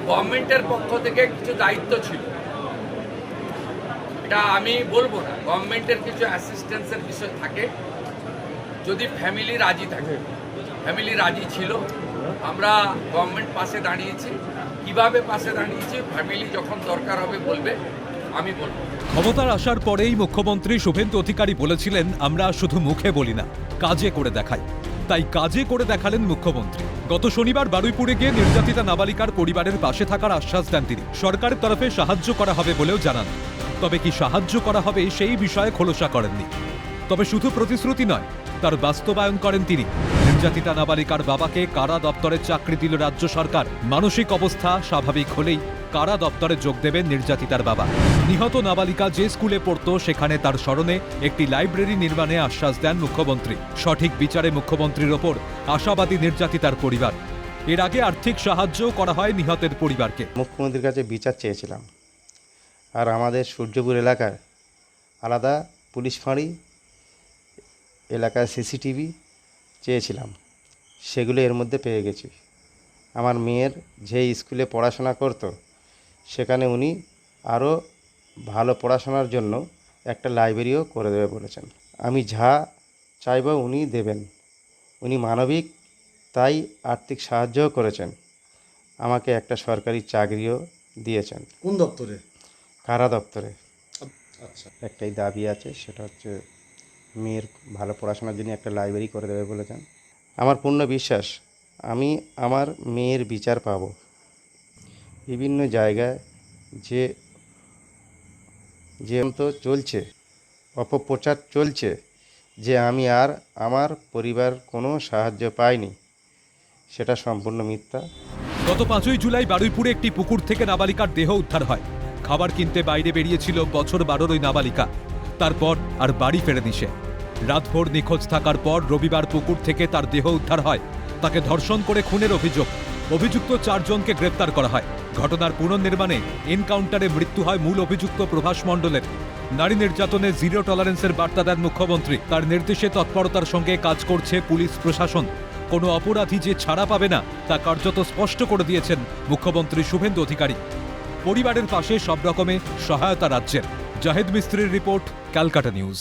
গভর্নমেন্টের পক্ষ থেকে কিছু দায়িত্ব ছিল, এটা আমি বলবো না। গভর্নমেন্টের কিছু অ্যাসিস্ট্যান্সের বিষয় থাকে, যদি ফ্যামিলি রাজি থাকে। ফ্যামিলি রাজি ছিল, আমরা গভর্নমেন্ট পাশে দাঁড়িয়েছি। কিভাবে পাশে দাঁড়িয়েছি, ফ্যামিলি যখন দরকার হবে বলবে, আমি বলবো। ক্ষমতার আসার পরেই মুখ্যমন্ত্রী শুভেন্দু অধিকারী বলেছিলেন, আমরা শুধু মুখে বলি না, কাজে করে দেখাই। তাই কাজে করে দেখালেন মুখ্যমন্ত্রী। গত শনিবার বারুইপুরে গিয়ে নির্যাতিতা নাবালিকার পরিবারের পাশে থাকার আশ্বাস দেন তিনি। সরকারের তরফে সাহায্য করা হবে বলেও জানান। তবে কি সাহায্য করা হবে সেই বিষয়ে খোলসা করেননি। তবে শুধু প্রতিশ্রুতি নয়, তার বাস্তবায়ন করেন তিনি। নির্যাতিতা নাবালিকার বাবাকে কারা দপ্তরে চাকরি দিল রাজ্য সরকার। মানসিক অবস্থা স্বাভাবিক হলেই কারা দপ্তরে যোগ দেবেন নির্যাতিতার বাবা। নিহত নাবালিকা যে স্কুলে পড়তো সেখানে তার স্মরণে একটি লাইব্রেরি নির্মাণে আশ্বাস দেন মুখ্যমন্ত্রী। সঠিক বিচারে মুখ্যমন্ত্রীর ওপর আশাবাদী নির্যাতিতার পরিবার। এর আগে আর্থিক সাহায্যও করা হয় নিহতের পরিবারকে। মুখ্যমন্ত্রীর কাছে বিচার চেয়েছিলাম। আর আমাদের সূর্যপুর এলাকায় আলাদা পুলিশ ফাঁড়ি, এলাকায় সিসিটিভি চেয়েছিলাম, সেগুলো এর মধ্যে পেয়ে গেছি। আমার মেয়ের যে স্কুলে পড়াশোনা করতো সেখানে উনি আরও ভালো পড়াশোনার জন্য একটা লাইব্রেরিও করে দেবে বলেছেন। আমি যা চাইব উনি দেবেন। উনি মানবিক, তাই আর্থিক সাহায্যও করেছেন। আমাকে একটা সরকারি চাকরিও দিয়েছেন। কোন দপ্তরে? কারা দপ্তরে। আচ্ছা, একটাই দাবি আছে, সেটা হচ্ছে মেয়ের ভালো পড়াশোনার জন্য একটা লাইব্রেরি করে দেবে বলেছেন। আমার পূর্ণ বিশ্বাস আমি আমার মেয়ের বিচার পাব। বিভিন্ন জায়গায় যে তো চলছে, অপপ্রচার চলছে যে আমি আর আমার পরিবার কোনো সাহায্য পাইনি, সেটা সম্পূর্ণ মিথ্যা। গত 5ই জুলাই বারুইপুরে একটি পুকুর থেকে নাবালিকার দেহ উদ্ধার হয়। খাবার কিনতে বাইরে বেরিয়েছিল বছর 12 ওই নাবালিকা। তারপর আর বাড়ি ফেরেনি সে। রাতভর নিখোঁজ থাকার পর রবিবার পুকুর থেকে তার দেহ উদ্ধার হয়। তাকে ধর্ষণ করে খুনের অভিযোগ। অভিযুক্ত 4 জনকে গ্রেপ্তার করা হয়। ঘটনার পুনর্নির্মাণে এনকাউন্টারে মৃত্যু হয় মূল অভিযুক্ত প্রভাস মণ্ডলের। নারী নির্যাতনে জিরো টলারেন্সের বার্তা দেন মুখ্যমন্ত্রী। তার নির্দেশে তৎপরতার সঙ্গে কাজ করছে পুলিশ প্রশাসন। কোনো অপরাধী যে ছাড়া পাবে না তা কার্যত স্পষ্ট করে দিয়েছেন মুখ্যমন্ত্রী শুভেন্দু অধিকারী। পরিবারের পাশে সব রকমের সহায়তা রাজ্যের। জাহেদ মিস্ত্রির রিপোর্ট, ক্যালকাটা নিউজ।